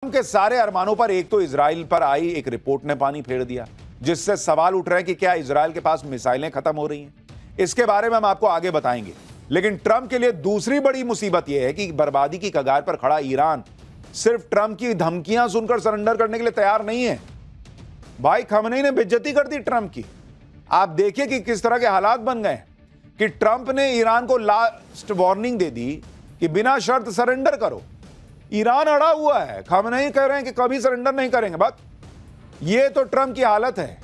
के सारे अरमानों पर एक तो इजराइल पर आई एक रिपोर्ट ने पानी फेर दिया, जिससे सवाल उठ रहे हैं कि क्या इजराइल के पास मिसाइलें खत्म हो रही हैं। इसके बारे में हम आपको आगे बताएंगे। लेकिन ट्रंप के लिए दूसरी बड़ी मुसीबत यह है कि बर्बादी की कगार पर खड़ा ईरान सिर्फ ट्रंप की धमकियां सुनकर सरेंडर करने के लिए तैयार नहीं है। भाई खamenei ने बेइज्जती कर दी ट्रंप की। आप देखिए कि किस तरह के हालात बन गए कि ट्रंप ने ईरान को लास्ट वार्निंग दे दी कि बिना शर्त सरेंडर करो। ईरान अड़ा हुआ है, खamenei कह रहे हैं कि कभी सरेंडर नहीं करेंगे। बस ये तो ट्रंप की हालत है।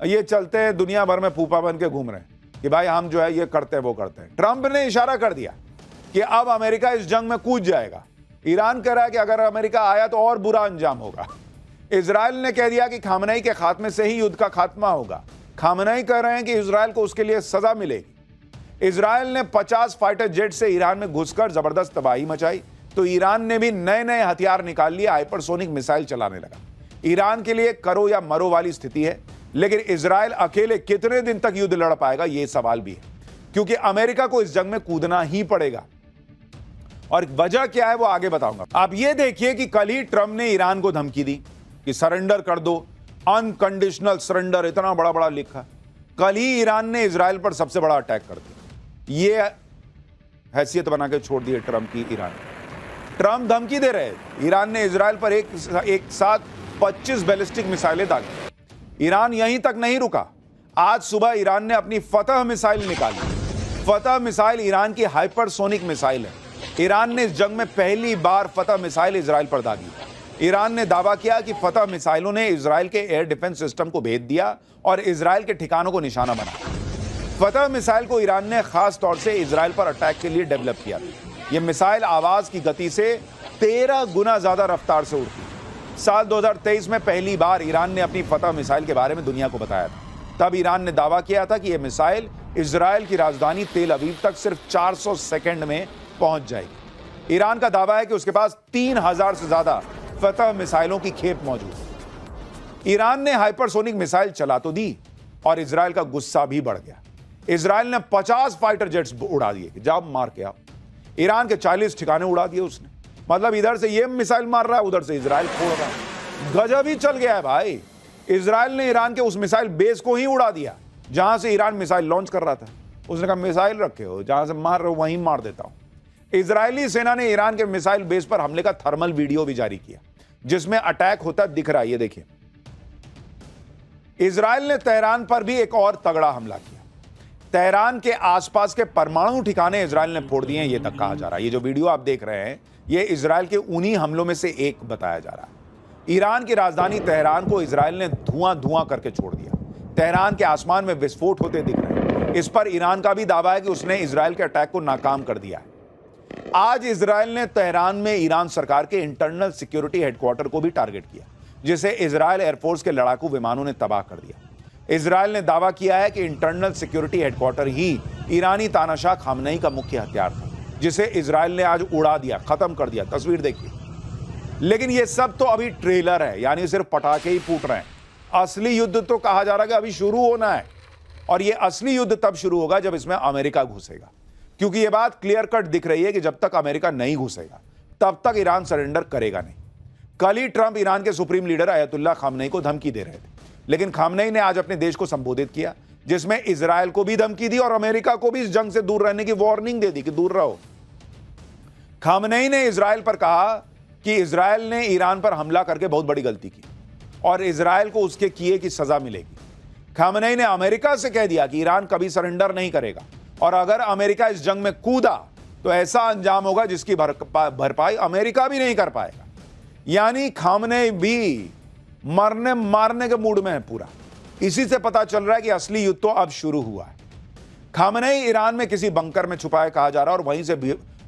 ये चलते हैं दुनिया भर में फूफा बन के घूम रहे हैं कि भाई हम जो है ये करते हैं वो करते हैं। ट्रंप ने इशारा कर दिया कि अब अमेरिका इस जंग में कूद जाएगा। ईरान कह रहा है कि अगर अमेरिका आया तो और बुरा अंजाम होगा। इजराइल ने कह दिया कि खamenei के खात्मे से ही युद्ध का खात्मा होगा। खamenei कह रहे हैं कि इजराइल को उसके लिए सजा मिलेगी। इजराइल ने 50 फाइटर जेट से ईरान में घुसकर जबरदस्त तबाही मचाई, तो ईरान ने भी नए नए हथियार निकाल लिए, हाइपरसोनिक मिसाइल चलाने लगा। ईरान के लिए करो या मरो वाली स्थिति है। लेकिन इजराइल अकेले कितने दिन तक युद्ध लड़ पाएगा, यह सवाल भी है, क्योंकि अमेरिका को इस जंग में कूदना ही पड़ेगा। और वजह क्या है वो आगे बताऊंगा। आप ये देखिए कि कल ही ट्रंप ने ईरान को धमकी दी कि सरेंडर कर दो, अनकंडीशनल सरेंडर, इतना बड़ा बड़ा लिखा। कल ही ईरान ने इजराइल पर सबसे बड़ा अटैक कर दिया। ये हैसियत बना के छोड़ दी ट्रंप की ईरान। ट्रंप धमकी दे रहे, ईरान ने इजराइल पर एक साथ 25 बैलिस्टिक मिसाइलें दागी। ईरान यहीं तक नहीं रुका। आज सुबह ईरान ने अपनी फतह मिसाइल निकाली। फतह मिसाइल ईरान की हाइपरसोनिक मिसाइल है। ईरान ने इस जंग में पहली बार फतह मिसाइल इजराइल पर दागी। ईरान ने दावा किया कि फतह मिसाइलों ने इजराइल के एयर डिफेंस सिस्टम को भेद दिया और इजराइल के ठिकानों को निशाना बनाया। फतह मिसाइल को ईरान ने खास तौर से इजराइल पर अटैक के लिए डेवलप किया था। यह मिसाइल आवाज की गति से 13 गुना ज्यादा रफ्तार से उड़ती। साल 2023 में पहली बार ईरान ने अपनी फतह मिसाइल के बारे में दुनिया को बताया था। तब ईरान ने दावा किया था कि यह मिसाइल इजराइल की राजधानी तेल अवीव तक सिर्फ 400 सेकंड में पहुंच जाएगी। ईरान का दावा है कि उसके पास 3000 से ज्यादा फतह मिसाइलों की खेप मौजूद है। ईरान ने हाइपरसोनिक मिसाइल चला तो दी और इजराइल का गुस्सा भी बढ़ गया। इजराइल ने 50 फाइटर जेट्स उड़ा दिए, जब मार के आप ईरान के 40 ठिकाने उड़ा दिए उसने। मतलब इधर से ये मिसाइल मार रहा है, उधर से इजराइल फोड़ रहा है। गजब ही चल गया है भाई। इजराइल ने ईरान के उस मिसाइल बेस को ही उड़ा दिया जहां से ईरान मिसाइल लॉन्च कर रहा था। उसने कहा मिसाइल रखे हो, जहां से मार रहे हो वहीं मार देता हूं। इजरायली सेना ने ईरान के मिसाइल बेस पर हमले का थर्मल वीडियो भी जारी किया, जिसमें अटैक होता दिख रहा है। ये देखिए, इजराइल ने तेहरान पर भी एक और तगड़ा हमला किया। तेहरान के आसपास के परमाणु ठिकाने इजराइल ने फोड़ दिए, ये तक कहा जा रहा है। ये जो वीडियो आप देख रहे हैं, ये इजराइल के उन्हीं हमलों में से एक बताया जा रहा है। ईरान की राजधानी तेहरान को इजराइल ने धुआं धुआं करके छोड़ दिया। तेहरान के आसमान में विस्फोट होते दिख रहे हैं। इस पर ईरान का भी दावा है कि उसने इजराइल के अटैक को नाकाम कर दिया है। आज इजराइल ने तेहरान में ईरान सरकार के इंटरनल सिक्योरिटी हेडक्वार्टर को भी टारगेट किया, जिसे इजराइल एयरफोर्स के लड़ाकू विमानों ने तबाह कर दिया। इजराइल ने दावा किया है कि इंटरनल सिक्योरिटी हेडक्वार्टर ही ईरानी तानाशाह खamenei का मुख्य हथियार था, जिसे इजराइल ने आज उड़ा दिया, खत्म कर दिया। तस्वीर देखिए। लेकिन यह सब तो अभी ट्रेलर है, यानी सिर्फ पटाखे ही फूट रहे हैं। असली युद्ध तो कहा जा रहा है कि अभी शुरू होना है, और यह असली युद्ध तब शुरू होगा जब इसमें अमेरिका घुसेगा। क्योंकि यह बात क्लियर कट दिख रही है कि जब तक अमेरिका नहीं घुसेगा तब तक ईरान सरेंडर करेगा नहीं। कल ही ट्रंप ईरान के सुप्रीम लीडर अयतुल्ला खamenei को धमकी दे रहे थे, लेकिन खamenei ने आज अपने देश को संबोधित किया, जिसमें इजराइल को भी धमकी दी और अमेरिका को भी इस जंग से दूर रहने की वार्निंग दे दी कि दूर रहो। खamenei ने इजराइल पर कहा कि इजराइल ने ईरान पर हमला करके बहुत बड़ी गलती की और इजराइल को उसके किए की सजा मिलेगी। खamenei ने अमेरिका से कह दिया कि ईरान कभी सरेंडर नहीं करेगा, और अगर अमेरिका इस जंग में कूदा तो ऐसा अंजाम होगा जिसकी भरपाई अमेरिका भी नहीं कर पाएगा। यानी खamenei भी मरने मारने के मूड में है पूरा। इसी से पता चल रहा है कि असली युद्ध तो अब शुरू हुआ है। खamenei ईरान में किसी बंकर में छुपाए कहा जा रहा है और वहीं से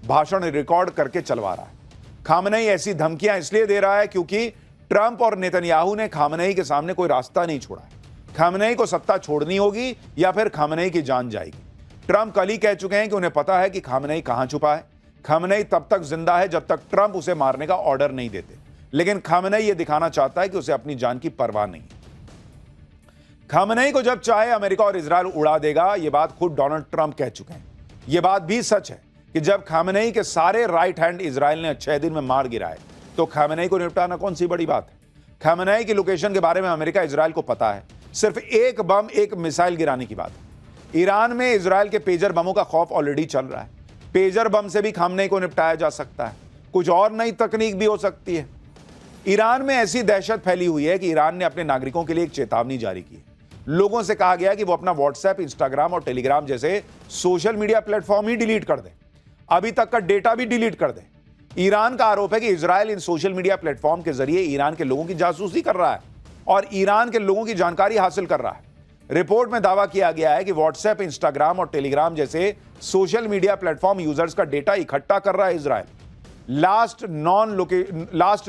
भाषण रिकॉर्ड करके चलवा रहा है। खamenei ऐसी धमकियां इसलिए दे रहा है क्योंकि ट्रंप और नेतन्याहू ने खamenei के सामने कोई रास्ता नहीं छोड़ा है। खamenei को सत्ता छोड़नी होगी या फिर खamenei की जान जाएगी। ट्रंप कल ही कह चुके हैं कि उन्हें पता है कि खamenei कहां छुपा है। खamenei तब तक जिंदा है जब तक ट्रंप उसे मारने का ऑर्डर नहीं देते, लेकिन खamenei यह दिखाना चाहता है कि उसे अपनी जान की परवाह नहीं। खamenei को जब चाहे अमेरिका और इजराइल उड़ा देगा, यह बात खुद डोनाल्ड ट्रंप कह चुके हैं। यह बात भी सच है कि जब खamenei के सारे राइट हैंड इजराइल ने 6 दिन में मार गिराए, तो खamenei को निपटाना कौन सी बड़ी बात है। खamenei की लोकेशन के बारे में अमेरिका इजराइल को पता है, सिर्फ एक बम, एक मिसाइल गिराने की बात है। ईरान में इजराइल के पेजर बमों का खौफ ऑलरेडी चल रहा है। पेजर बम से भी खamenei को निपटाया जा सकता है, कुछ और नई तकनीक भी हो सकती है। ईरान में ऐसी दहशत फैली हुई है कि ईरान ने अपने नागरिकों के लिए एक चेतावनी जारी की है। लोगों से कहा गया कि वो अपना व्हाट्सएप, इंस्टाग्राम और टेलीग्राम जैसे सोशल मीडिया प्लेटफॉर्म ही डिलीट कर दें, अभी तक का डेटा भी डिलीट कर दें। ईरान का आरोप है कि इजराइल इन सोशल मीडिया प्लेटफॉर्म के जरिए ईरान के लोगों की जासूसी कर रहा है और ईरान के लोगों की जानकारी हासिल कर रहा है। रिपोर्ट में दावा किया गया है कि व्हाट्सएप, इंस्टाग्राम और टेलीग्राम जैसे सोशल मीडिया प्लेटफॉर्म यूजर्स का डेटा इकट्ठा कर रहा है इजराइल। लास्ट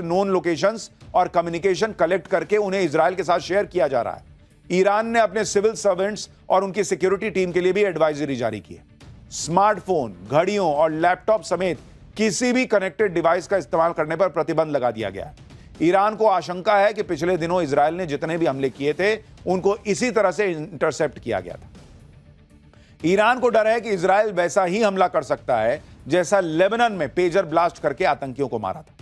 नोन लोकेशंस और कम्युनिकेशन कलेक्ट करके उन्हें इजराइल के साथ शेयर किया जा रहा है। ईरान ने अपने सिविल सर्वेंट्स और उनकी सिक्योरिटी टीम के लिए भी एडवाइजरी जारी की है। स्मार्टफोन, घड़ियों और लैपटॉप समेत किसी भी कनेक्टेड डिवाइस का इस्तेमाल करने पर प्रतिबंध लगा दिया गया है। ईरान को आशंका है कि पिछले दिनों इजराइल ने जितने भी हमले किए थे उनको इसी तरह से इंटरसेप्ट किया गया था। ईरान को डर है कि इजराइल वैसा ही हमला कर सकता है जैसा लेबनान में पेजर ब्लास्ट करके आतंकियों को मारा था।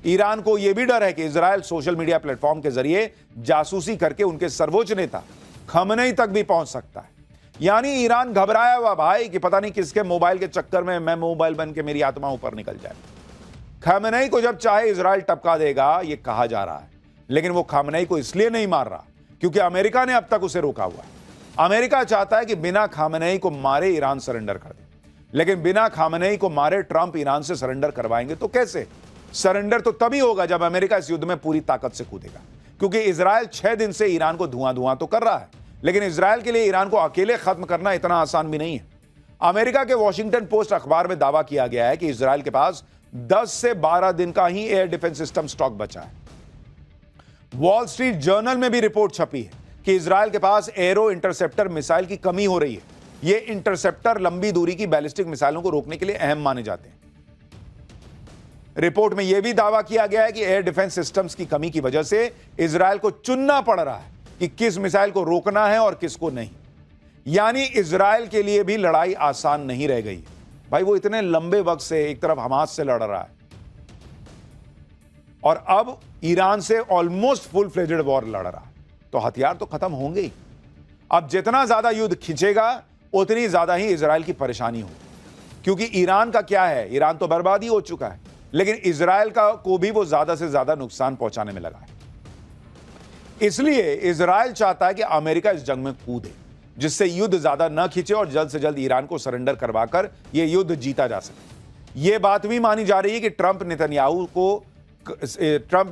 ईरान को यह भी डर है कि इजराइल सोशल मीडिया प्लेटफॉर्म के जरिए जासूसी करके उनके सर्वोच्च नेता खamenei तक भी पहुंच सकता है। यानी ईरान घबराया हुआ भाई कि पता नहीं किसके मोबाइल के चक्कर में मैं मोबाइल बन के मेरी आत्मा ऊपर निकल जाए। खamenei को जब चाहे इजराइल टपका देगा, यह कहा जा रहा है, लेकिन वो खamenei को इसलिए नहीं मार रहा क्योंकि अमेरिका ने अब तक उसे रोका हुआ है। अमेरिका चाहता है कि बिना खamenei को मारे ईरान सरेंडर कर दे, लेकिन बिना खamenei को मारे ट्रंप ईरान से सरेंडर करवाएंगे तो कैसे? सरेंडर तो तभी होगा जब अमेरिका इस युद्ध में पूरी ताकत से कूदेगा, क्योंकि इजराइल 6 दिन से ईरान को धुआं तो कर रहा है, लेकिन इजराइल के लिए ईरान को अकेले खत्म करना इतना आसान भी नहीं है। अमेरिका के वॉशिंगटन पोस्ट अखबार में दावा किया गया है कि इजराइल के पास 10 से 12 दिन का ही एयर डिफेंस सिस्टम स्टॉक बचा है। वॉल स्ट्रीट जर्नल में भी रिपोर्ट छपी है कि इजराइल के पास एरो इंटरसेप्टर मिसाइल की कमी हो रही है। ये इंटरसेप्टर लंबी दूरी की बैलिस्टिक मिसाइलों को रोकने के लिए अहम माने जाते हैं। रिपोर्ट में यह भी दावा किया गया है कि एयर डिफेंस सिस्टम्स की कमी की वजह से इजराइल को चुनना पड़ रहा है कि किस मिसाइल को रोकना है और किसको नहीं। यानी इजराइल के लिए भी लड़ाई आसान नहीं रह गई भाई। वो इतने लंबे वक्त से एक तरफ हमास से लड़ रहा है और अब ईरान से ऑलमोस्ट फुल फ्लेजेड वॉर लड़ रहा है, तो हथियार तो खत्म होंगे ही। अब जितना ज्यादा युद्ध खिंचेगा उतनी ज्यादा ही इजराइल की परेशानी होगी, क्योंकि ईरान का क्या है, ईरान तो बर्बादी हो चुका है, लेकिन इजराइल को भी वो ज्यादा से ज्यादा नुकसान पहुंचाने में लगा है। इसलिए इजराइल चाहता है कि अमेरिका इस जंग में कूदे, जिससे युद्ध ज्यादा न खिंचे और जल्द से जल्द ईरान को सरेंडर करवाकर यह युद्ध जीता जा सके। यह बात भी मानी जा रही है कि ट्रंप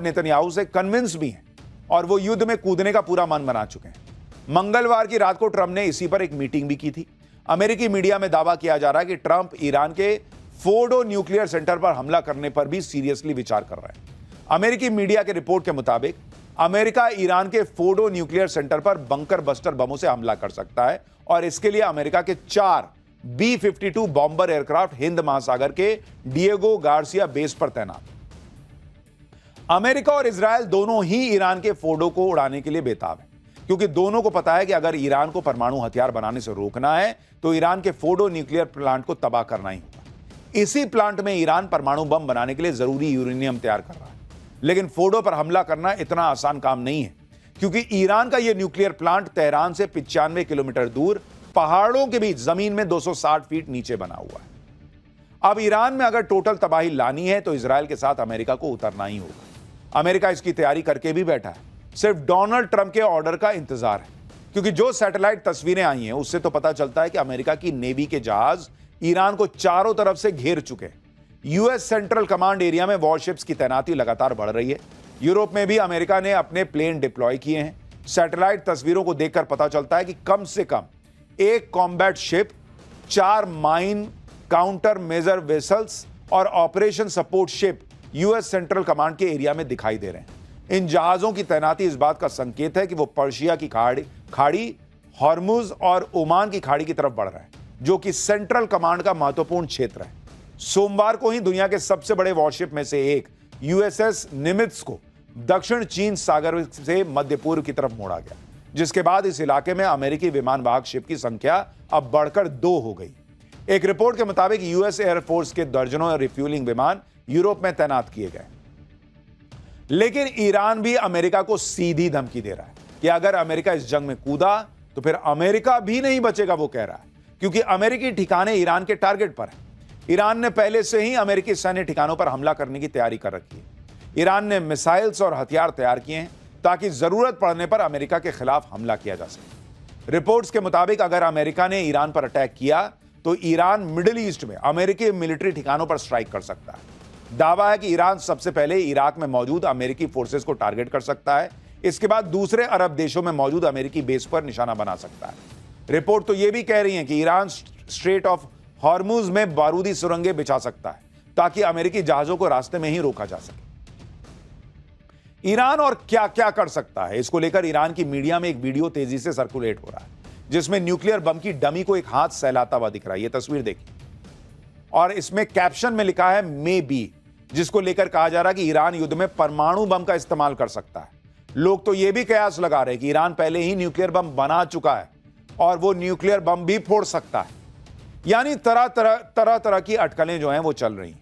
नेतन्याहू से कन्विंस भी हैं और वो युद्ध में कूदने का पूरा मन बना चुके हैं। मंगलवार की रात को ट्रंप ने इसी पर एक मीटिंग भी की थी। अमेरिकी मीडिया में दावा किया जा रहा है कि ट्रंप ईरान के फोर्डो न्यूक्लियर सेंटर पर हमला करने पर भी सीरियसली विचार कर रहा है। अमेरिकी मीडिया के रिपोर्ट के मुताबिक अमेरिका ईरान के फोर्डो न्यूक्लियर सेंटर पर बंकर बस्टर बमों से हमला कर सकता है और इसके लिए अमेरिका के 4 B-52 बॉम्बर एयरक्राफ्ट हिंद महासागर के डिएगो गार्सिया बेस पर तैनात। अमेरिका और इजराइल दोनों ही ईरान के फोर्डो को उड़ाने के लिए बेताब है, क्योंकि दोनों को पता है कि अगर ईरान को परमाणु हथियार बनाने से रोकना है तो ईरान के फोर्डो न्यूक्लियर प्लांट को तबाह करना ही होगा। इसी प्लांट में ईरान परमाणु बम बनाने के लिए जरूरी यूरेनियम तैयार कर रहा है, लेकिन फोर्डो पर हमला करना इतना आसान काम नहीं है, क्योंकि ईरान का यह न्यूक्लियर प्लांट तेहरान से 95 किलोमीटर दूर पहाड़ों के बीच जमीन में 260 फीट नीचे बना हुआ है। अब ईरान में अगर टोटल तबाही लानी है तो इजराइल के साथ अमेरिका को उतरना ही होगा। अमेरिका इसकी तैयारी करके भी बैठा है, सिर्फ डोनाल्ड ट्रंप के ऑर्डर का इंतजार है, क्योंकि जो सैटेलाइट तस्वीरें आई हैं उससे तो पता चलता है कि अमेरिका की नेवी के जहाज ईरान को चारों तरफ से घेर चुके हैं। यूएस सेंट्रल कमांड एरिया में वॉरशिप्स की तैनाती लगातार बढ़ रही है। यूरोप में भी अमेरिका ने अपने प्लेन डिप्लॉय किए हैं। सैटेलाइट तस्वीरों को देखकर पता चलता है कि कम से कम एक combat ship, 4 mine counter measure vessels और operation support ship US central command के एरिया में दिखाई दे रहे हैं। इन जहाजों की तैनाती इस बात का संकेत है कि वो पर्शिया की खाड़ी, हॉर्मुज और ओमान की खाड़ी की तरफ बढ़ रहा है, जो कि सेंट्रल कमांड का महत्वपूर्ण क्षेत्र है। सोमवार को ही दुनिया के सबसे बड़े वॉरशिप में से एक यूएसएस निमित्ज को दक्षिण चीन सागर से मध्य पूर्व की तरफ मोड़ा गया, जिसके बाद इस इलाके में अमेरिकी विमान वाहक शिप की संख्या अब बढ़कर 2 हो गई। एक रिपोर्ट के मुताबिक यूएस एयरफोर्स के दर्जनों रिफ्यूलिंग विमान यूरोप में तैनात किए गए। लेकिन ईरान भी अमेरिका को सीधी धमकी दे रहा है कि अगर अमेरिका इस जंग में कूदा तो फिर अमेरिका भी नहीं बचेगा, वो कह रहा है, क्योंकि अमेरिकी ठिकाने ईरान के टारगेट पर हैं। ईरान ने पहले से ही अमेरिकी सैन्य ठिकानों पर हमला करने की तैयारी कर रखी है। ईरान ने मिसाइल्स और हथियार तैयार किए हैं ताकि जरूरत पड़ने पर अमेरिका के खिलाफ हमला किया जा सके। रिपोर्ट्स के मुताबिक अगर अमेरिका ने ईरान पर अटैक किया तो ईरान मिडिल ईस्ट में अमेरिकी मिलिट्री ठिकानों पर स्ट्राइक कर सकता है। दावा है कि ईरान सबसे पहले इराक में मौजूद अमेरिकी फोर्सेस को टारगेट कर सकता है, इसके बाद दूसरे अरब देशों में मौजूद अमेरिकी बेस पर निशाना बना सकता है। रिपोर्ट तो यह भी कह रही है कि ईरान स्ट्रेट ऑफ हॉर्मुज में बारूदी सुरंगें बिछा सकता है ताकि अमेरिकी जहाजों को रास्ते में ही रोका जा सके। ईरान और क्या क्या कर सकता है, इसको लेकर ईरान की मीडिया में एक वीडियो तेजी से सर्कुलेट हो रहा है जिसमें न्यूक्लियर बम की डमी को एक हाथ सहलाता हुआ दिख रहा है। यह तस्वीर देखिए और इसमें कैप्शन में लिखा है मे बी, जिसको लेकर कहा जा रहा है कि ईरान युद्ध में परमाणु बम का इस्तेमाल कर सकता है। लोग तो यह भी कयास लगा रहे हैं कि ईरान पहले ही न्यूक्लियर बम बना चुका है और वो न्यूक्लियर बम भी फोड़ सकता है। यानी तरह तरह की अटकलें जो हैं वो चल रही हैं।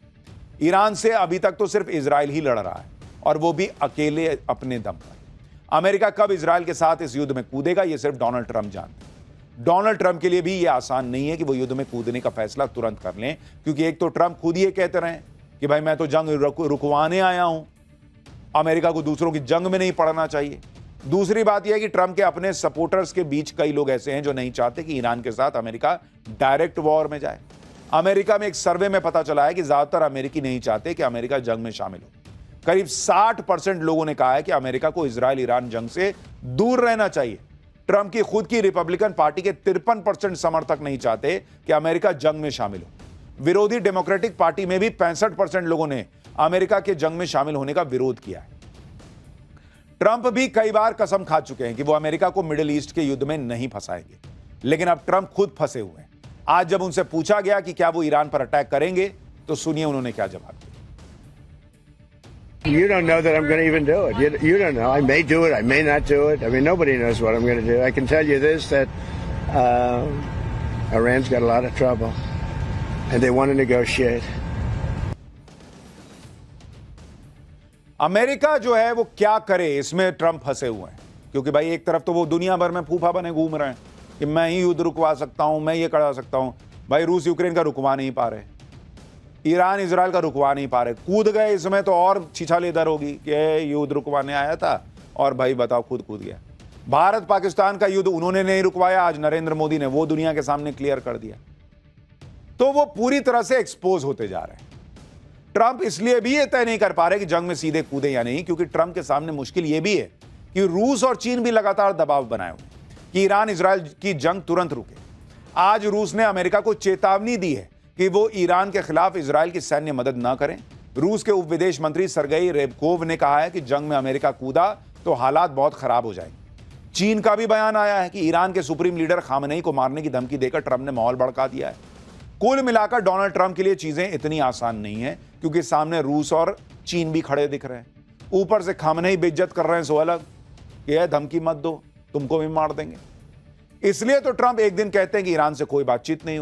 ईरान से अभी तक तो सिर्फ इजराइल ही लड़ रहा है और वो भी अकेले अपने दम पर। अमेरिका कब इजराइल के साथ इस युद्ध में कूदेगा ये सिर्फ डोनाल्ड ट्रंप जानते हैं। डोनाल्ड ट्रंप के लिए भी यह आसान नहीं है कि वो युद्ध में कूदने का फैसला तुरंत कर लें, क्योंकि एक तो ट्रंप खुद ये कहते रहे कि भाई मैं तो जंग रुकवाने आया हूं, अमेरिका को दूसरों की जंग में नहीं पड़ना चाहिए। दूसरी बात यह है कि ट्रंप के अपने सपोर्टर्स के बीच कई लोग ऐसे हैं जो नहीं चाहते कि ईरान के साथ अमेरिका डायरेक्ट वॉर में जाए। अमेरिका में एक सर्वे में पता चला है कि ज्यादातर अमेरिकी नहीं चाहते कि अमेरिका जंग में शामिल हो। करीब 60% लोगों ने कहा है कि अमेरिका को इजराइल ईरान जंग से दूर रहना चाहिए। ट्रंप की खुद की रिपब्लिकन पार्टी के 53% समर्थक नहीं चाहते कि अमेरिका जंग में शामिल हो। विरोधी डेमोक्रेटिक पार्टी में भी 65% लोगों ने अमेरिका के जंग में शामिल होने का विरोध किया है। ट्रंप भी कई बार कसम खा चुके हैं कि वो अमेरिका को मिडिल ईस्ट के युद्ध में नहीं फंसाएंगे, लेकिन अब ट्रंप खुद फंसे हुए हैं। आज जब उनसे पूछा गया कि क्या वो ईरान पर अटैक करेंगे तो सुनिए उन्होंने क्या जवाब दिया। You don't know that I'm going to even do it. You don't know. I may do it. I may not do it. I mean, nobody knows what I'm going to do. I can tell you this, that Iran's got a lot of trouble, and they want to negotiate. America जो है वो क्या करे, इसमें Trump फंसे हुए हैं, क्योंकि भाई एक तरफ तो वो दुनिया भर में फूफा बने घूम रहे हैं कि मैं ही युद्ध रुकवा सकता हूं, मैं ये करा सकता हूं। भाई रूस यूक्रेन का रुकवा नहीं पा रहे, ईरान इजराइल का रुकवा नहीं पा रहे, कूद गए इसमें तो और छिछालेदर होगी कि युद्ध रुकवाने आया था और भाई बताओ खुद कूद गया। भारत पाकिस्तान का युद्ध उन्होंने नहीं रुकवाया, आज नरेंद्र मोदी ने वो दुनिया के सामने क्लियर कर दिया। तो वो पूरी तरह से एक्सपोज होते जा रहे हैं। ट्रंप इसलिए भी ये तय नहीं कर पा रहे कि जंग में सीधे कूदे या नहीं, क्योंकि ट्रंप के सामने मुश्किल ये भी है कि रूस और चीन भी लगातार दबाव बनाए हुए कि ईरान इजराइल की जंग तुरंत रुके। आज रूस ने अमेरिका को चेतावनी दी है कि वो ईरान के खिलाफ इजराइल की सैन्य मदद न करें। रूस के उप विदेश मंत्री सरगेई रेबकोव ने कहा है कि जंग में अमेरिका कूदा तो हालात बहुत खराब हो जाएंगे। चीन का भी बयान आया है कि ईरान के सुप्रीम लीडर खामनेई को मारने की धमकी देकर ट्रंप ने माहौल भड़का दिया है। कुल मिलाकर डोनाल्ड ट्रंप के लिए चीजें इतनी आसान नहीं है, क्योंकि सामने रूस और चीन भी खड़े दिख रहे हैं। ऊपर से खामनेई बेइज्जत कर रहे हैं, सो अलग कि धमकी मत दो, तुमको भी मार देंगे। इसलिए तो ट्रंप एक दिन कहते हैं कि ईरान से कोई बातचीत नहीं हो।